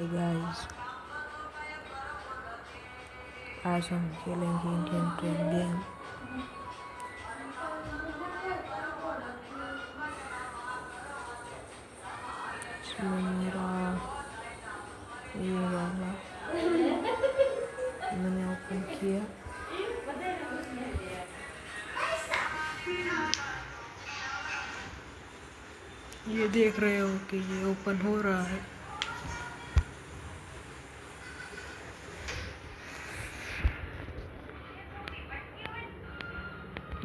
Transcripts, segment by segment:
Guys, आज हम खेलेंगे इंडियन ट्रेन गेम। इसमें मेरा ये वाला मैंने ओपन किया। ये देख रहे हो कि ये ओपन हो रहा है।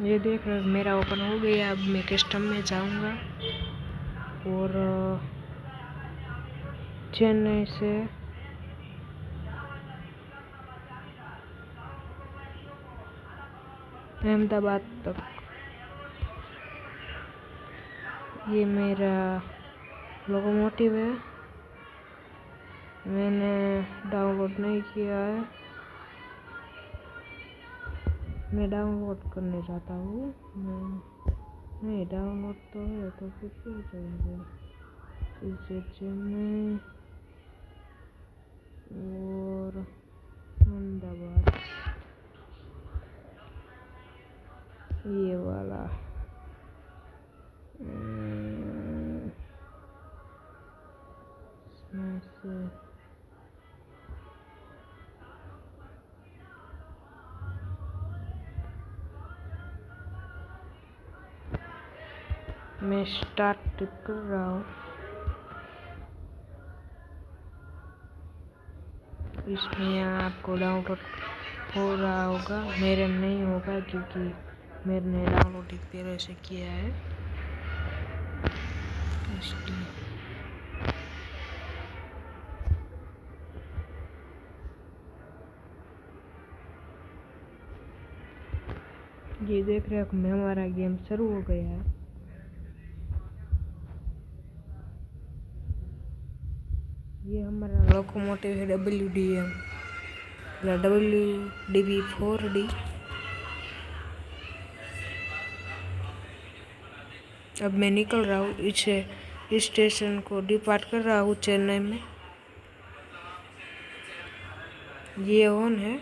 ये देख रहे हो मेरा ओपन हो गया। अब मैं कस्टम में जाऊंगा और चेन्नई से अहमदाबाद तक ये मेरा लोकोमोटिव है। मैंने डाउनलोड नहीं किया है। मैं डाउनलोड करने जाता हूँ। नहीं डाउनलोड तो है, तो फिर क्यों जाएंगे इसे चेन्नई और अहमदाबाद ये वाला इसमें से मैं स्टार्ट कर रहा हूँ। इसमें आपको डाउनलोड हो रहा होगा, मेरे में नहीं होगा क्योंकि मैंने डाउनलोड एक पहले से किया है इसलिए। ये देख रहे हो हमारा गेम शुरू हो गया है। ये हमारा लोकोमोटिव है WDM WDV4D। अब मैं निकल रहा हूँ, इस स्टेशन को डिपार्ट कर रहा हूँ चेन्नई में। ये ऑन है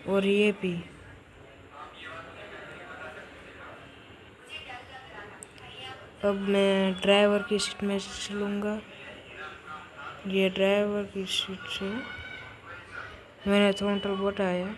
और ये भी। अब मैं ड्राइवर की सीट में चलूँगा। ये ड्राइवर की सीट से मैंने थ्रोटल बढ़ाया।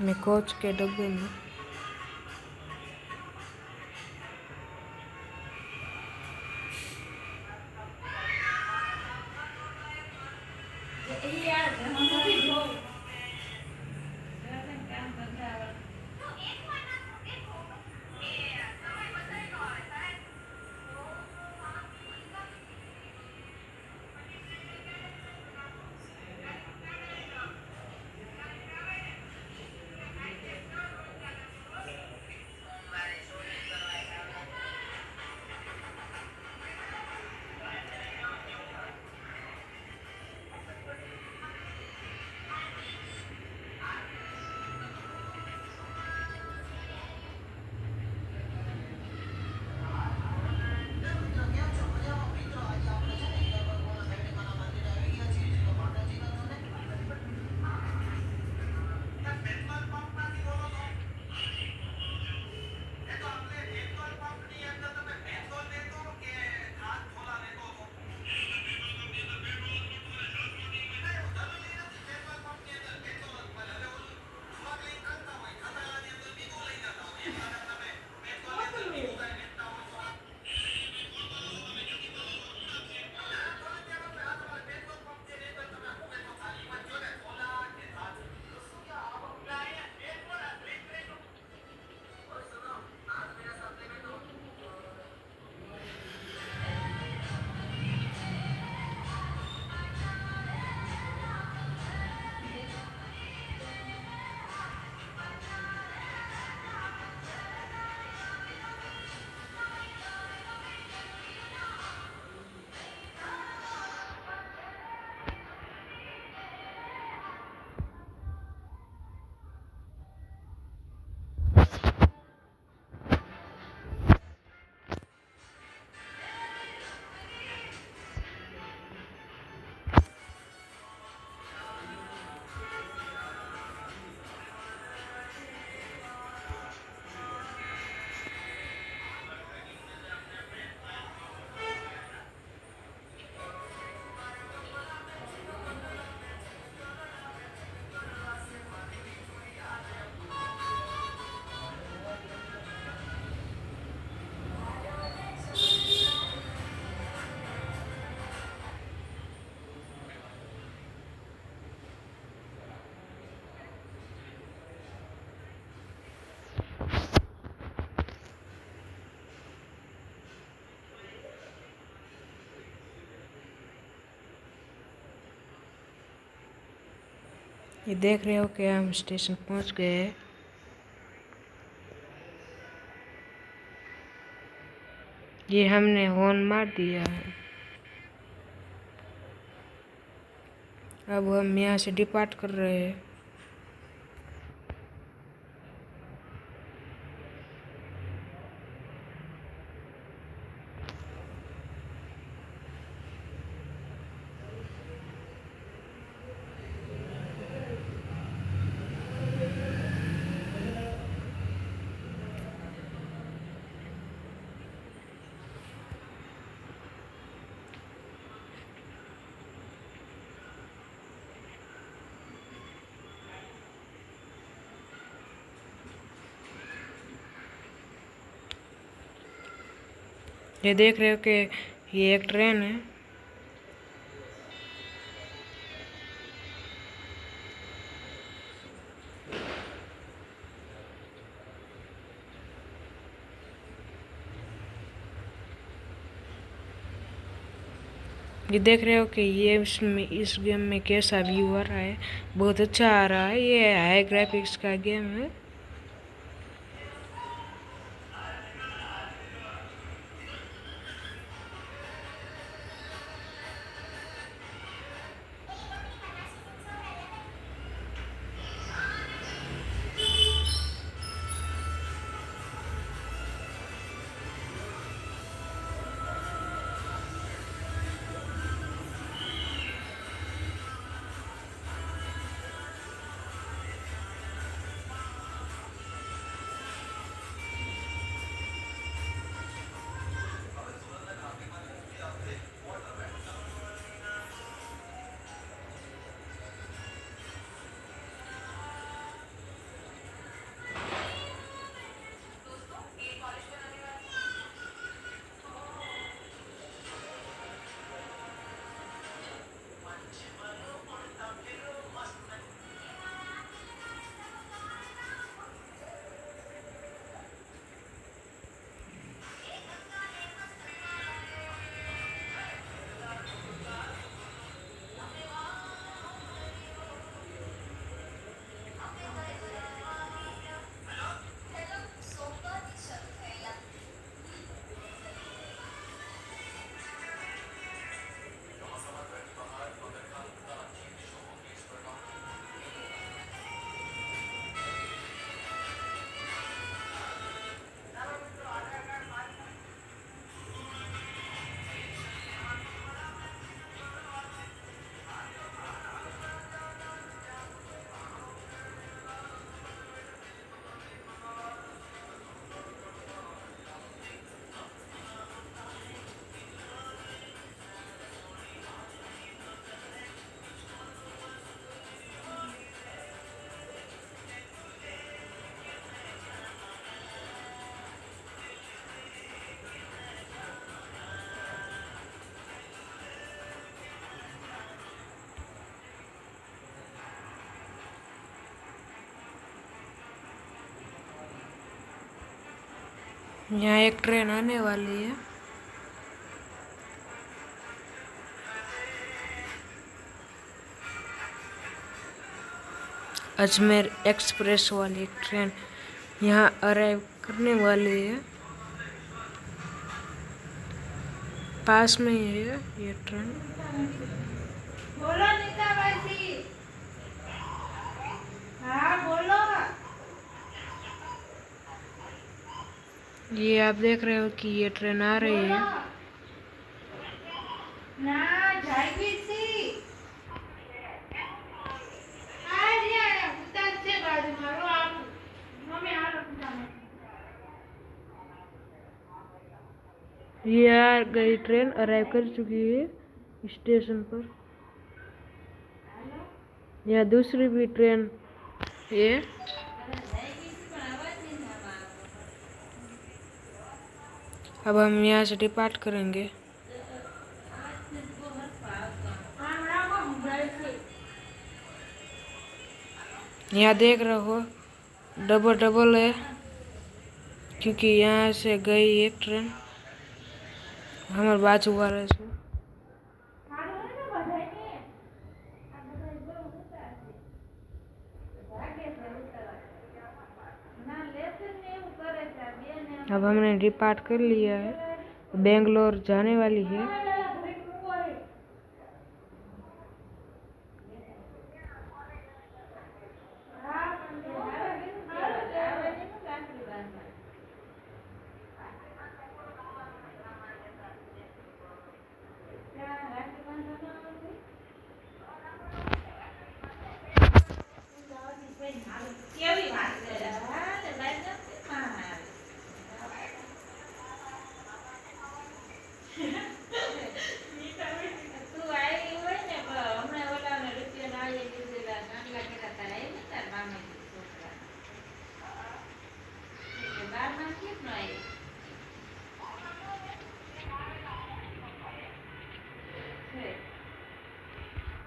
मैं कोच के डब्बे में ये देख रहे हो कि हम स्टेशन पहुंच गए हैं। ये हमने हॉर्न मार दिया है। अब हम यहाँ से डिपार्ट कर रहे हैं। ये देख रहे हो कि ये एक ट्रेन है। ये देख रहे हो कि ये इस गेम में कैसा व्यू आ रहा है। बहुत अच्छा आ रहा है। ये हाई ग्राफिक्स का गेम है। यहाँ एक ट्रेन आने वाली है। अजमेर एक्सप्रेस वाली एक ट्रेन यहाँ अराइव करने वाली है। पास में ही है ये ट्रेन। बोलो नीता भाई। हाँ बोलो। ये आप देख रहे हो कि ये ट्रेन आ रही है। ना जाएगी सी। आ रिया उतर से बाजू मारो आप। मम्मी आ रखता है। ये आ गई ट्रेन, अराइव कर चुकी है स्टेशन पर। यहाँ दूसरी भी ट्रेन है। अब हम यहाँ से डिपार्ट करेंगे। यहाँ देख रहे हो डबल डबल है, क्योंकि यहाँ से गई एक ट्रेन हमारे बाजू वाले से। अब हमने डिपार्ट कर लिया है, बेंगलोर जाने वाली है।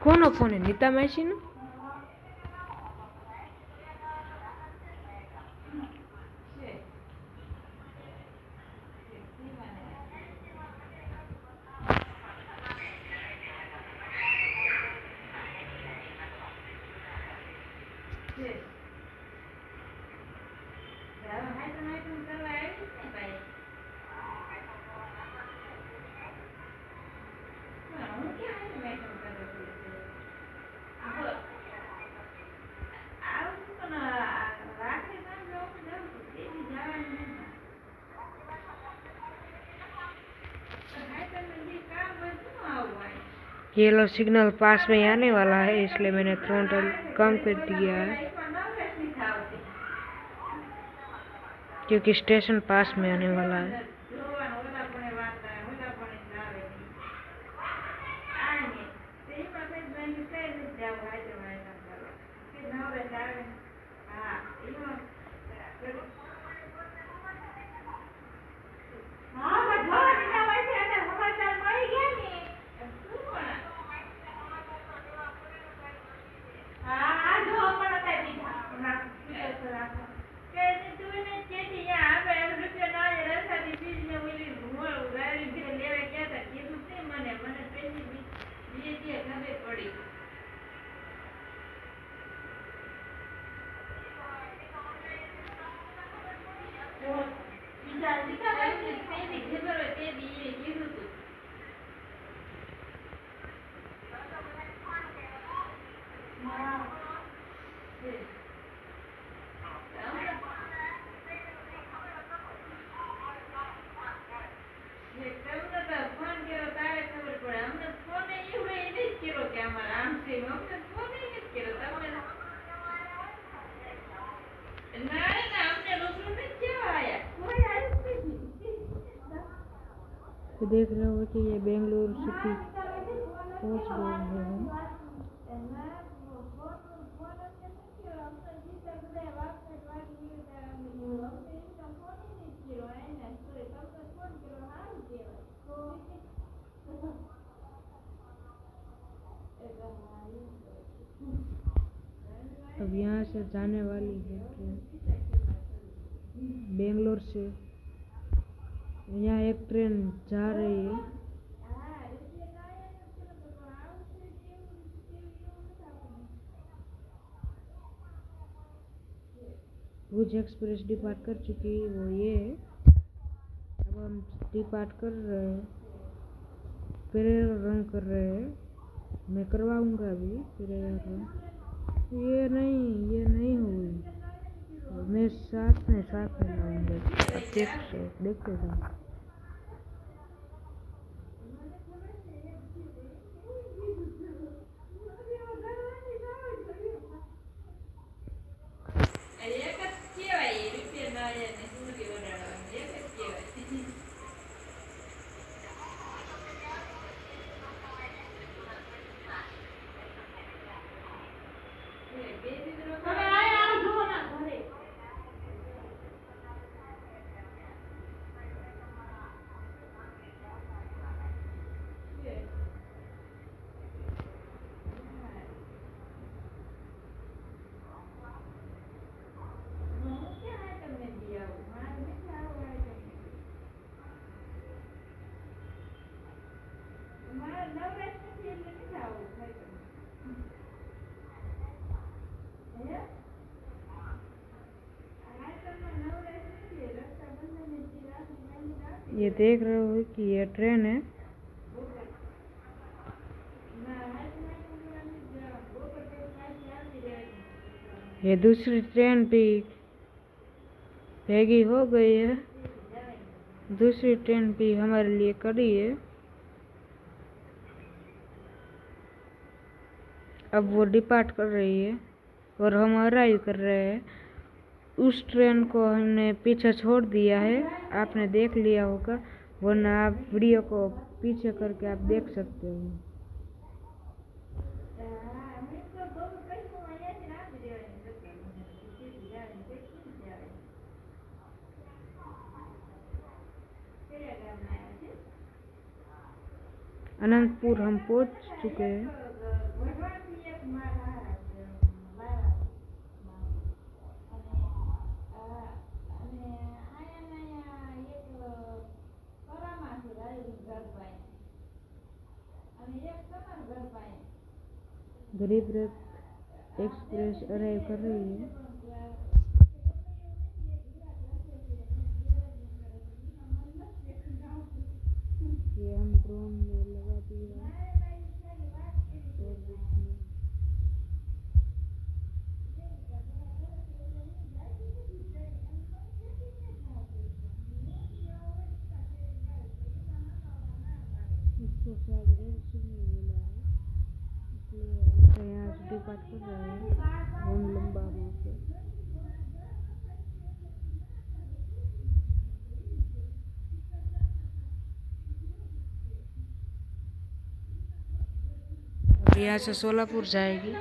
કોનો ફોન હે? નીતા માસીનો? येलो सिग्नल पास में आने वाला है, इसलिए मैंने थ्रोटल कम कर दिया है, क्योंकि स्टेशन पास में आने वाला है। तो देख रहे हो कि ये बेंगलुरु सिटी पहुंच गए हैं हम। अब यहाँ से जाने वाली है ट्रेन बेंगलोर से। यहाँ एक ट्रेन जा रही है, भुज एक्सप्रेस डिपार्ट कर चुकी है, वो ये है। अब हम डिपार्ट कर रहे हैं, पेरेर रंग कर रहे हैं, मैं करवाऊंगा अभी पेरेर रंग। ये नहीं हुई, मैं साथ में लाऊंगा। देखते जाओ। Yeah. ये देख रहे हो कि ये ट्रेन है। ये दूसरी ट्रेन भी भेगी हो गई है। दूसरी ट्रेन भी हमारे लिए खड़ी है। अब वो डिपार्ट कर रही है और हम अराइव कर रहे हैं। उस ट्रेन को हमने पीछे छोड़ दिया है, आपने देख लिया होगा, वरना आप वीडियो को पीछे करके आप देख सकते हो। अनंतपुर हम पहुंच चुके हैं। गरीब रथ एक्सप्रेस अराइव कर रही है। ये हम ड्रोन में लगा दिया और इसमें इसको शायद रेड सिग्नल मिला है, इसलिए हम यहाँ से डिपार्ट कर रहे हैं। बहुत लंबा वहाँ से अब यहाँ से सोलापुर जाएगी।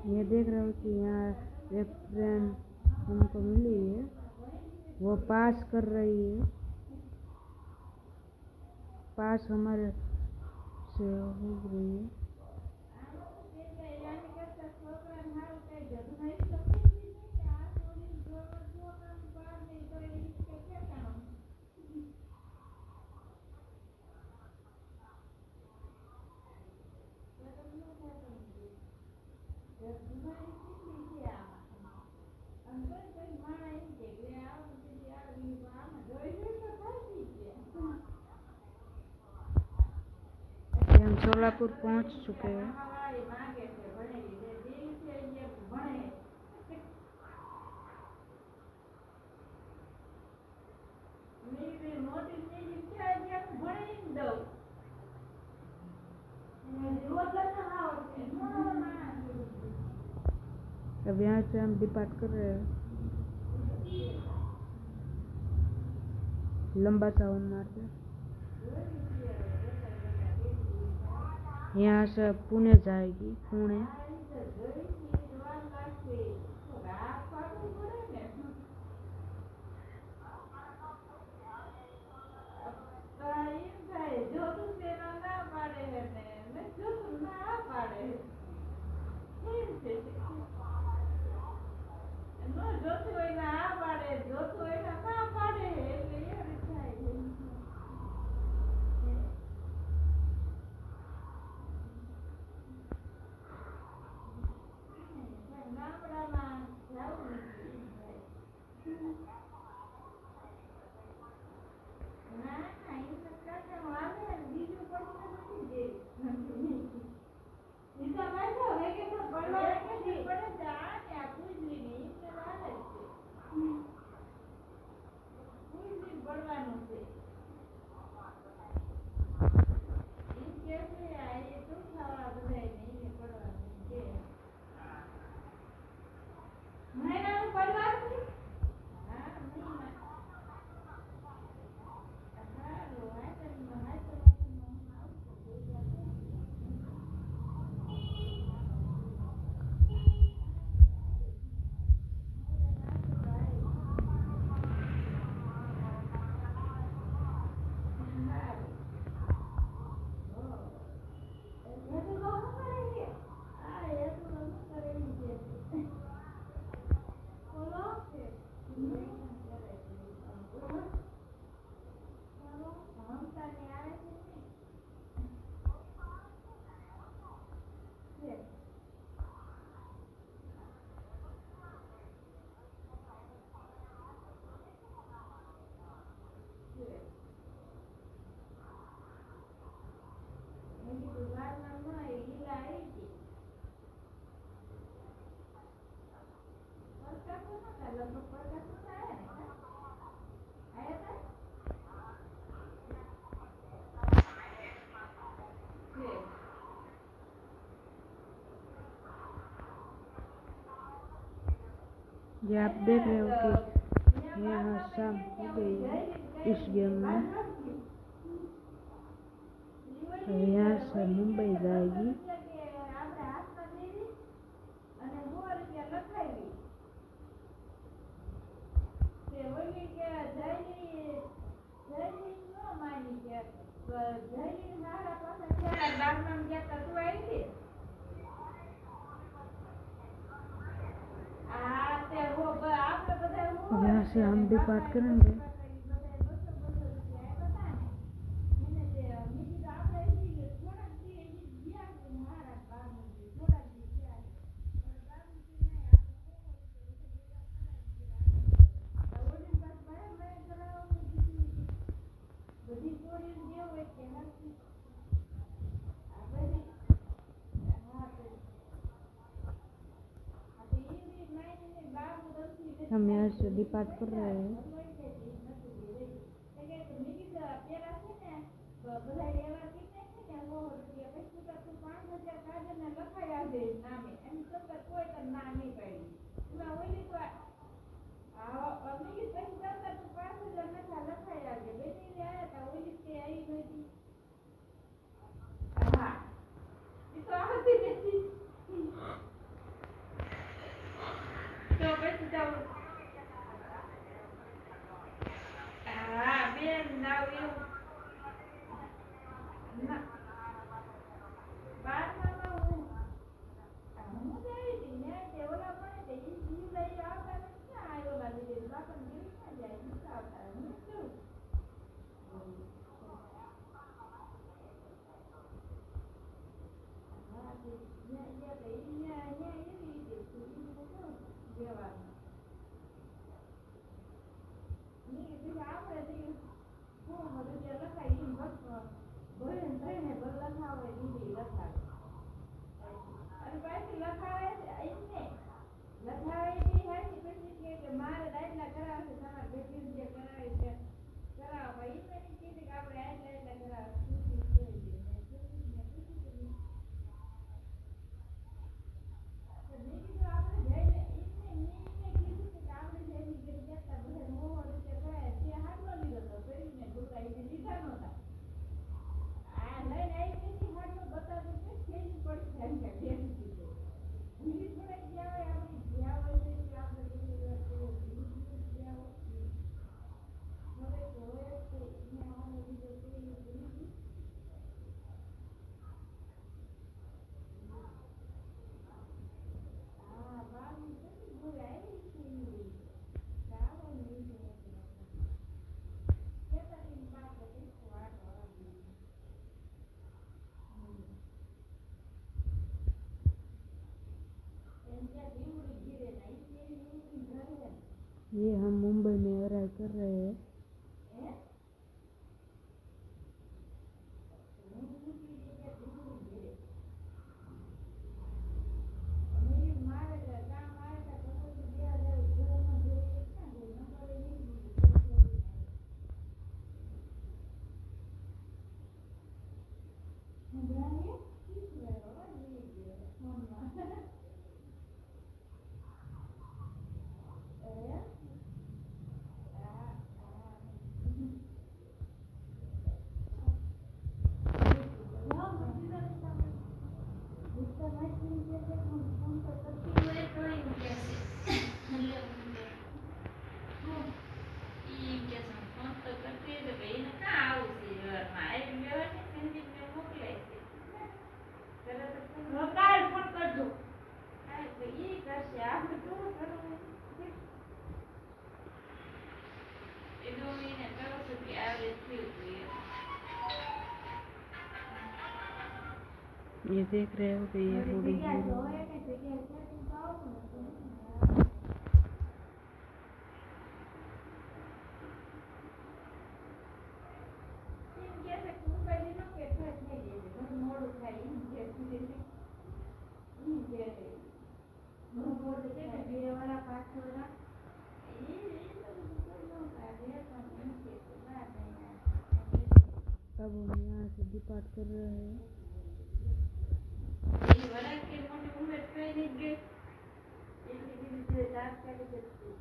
ये देख रहे हो कि यहाँ एक ट्रेन हमको मिली है, वो पास कर रही है। पास हमारे से हो रही है। हम सोलापुर पहुंच चुके हैं। अब यहाँ से हम डिपार्ट कर रहे हैं। लंबा साउंड मारते यहाँ से पुणे जाएगी। पुणे ये आप देख रहे हो कि यहाँ शाम हो गई है इस गेम में। तो यहाँ से मुंबई जाएगी। यहाँ से हम डिपार्ट करेंगे। हम यहाँ से डिपार्ट कर रहे हैं। ये हम मुंबई में अराइव कर रहे हैं। ये देख रहे हो कि ये होड़ी अब हम यहाँ से डिपार्ट कर रहे हैं। ये वाला के मोटे उम्र पे नहीं गए इसलिए धीरे-धीरे लाभ करे करते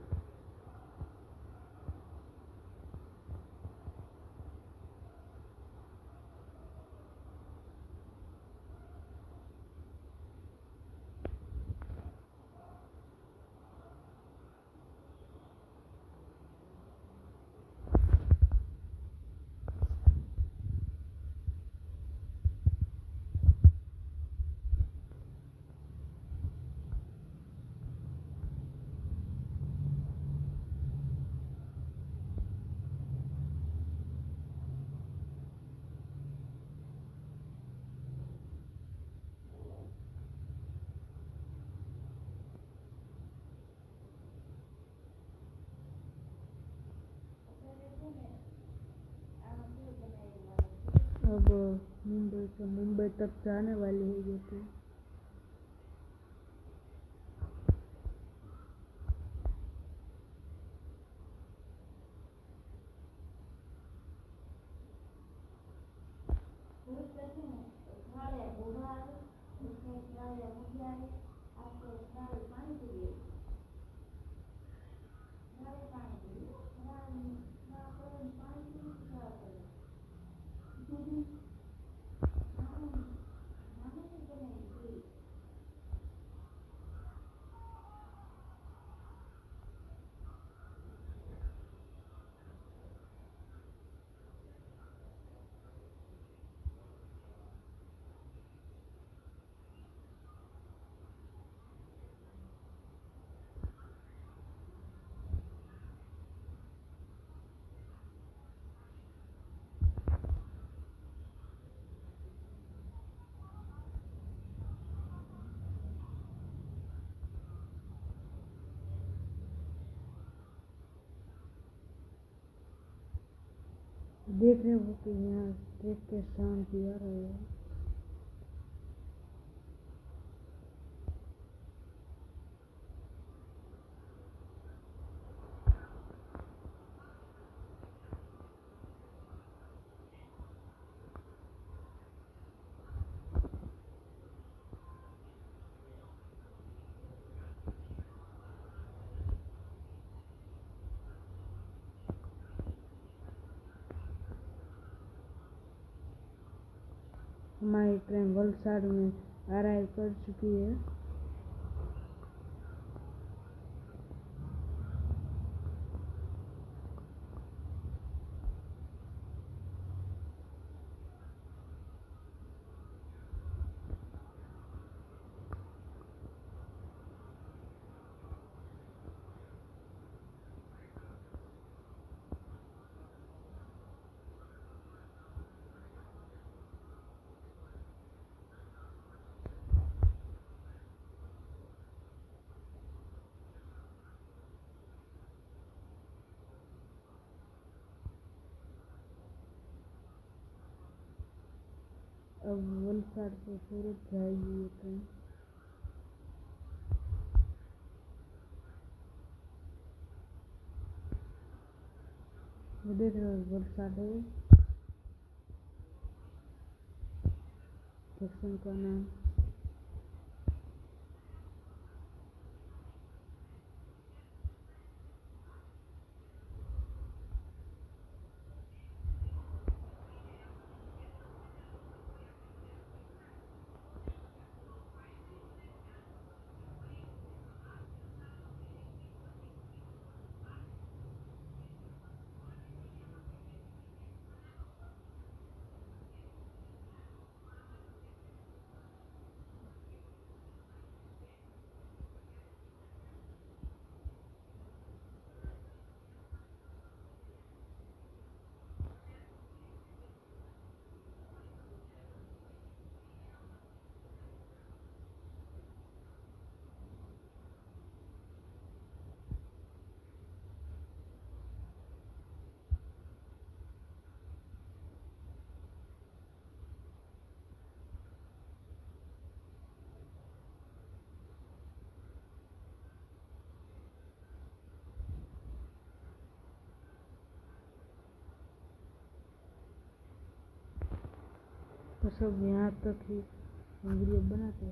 अब मुंबई से मुंबई तक जाने वाली है ये ट्रेन। देख रहे हो कि यहाँ ट्रैक के शांति आ रहे हैं। हमारी ट्रेन वलसाड में अराइव कर चुकी है। अब वलसाड से सूरत जाएगी ये ट्रेन। देख रहे हो वलसाड है स्टेशन का नाम। सब यहाँ तक ही हम वीडियो बनाते हैं।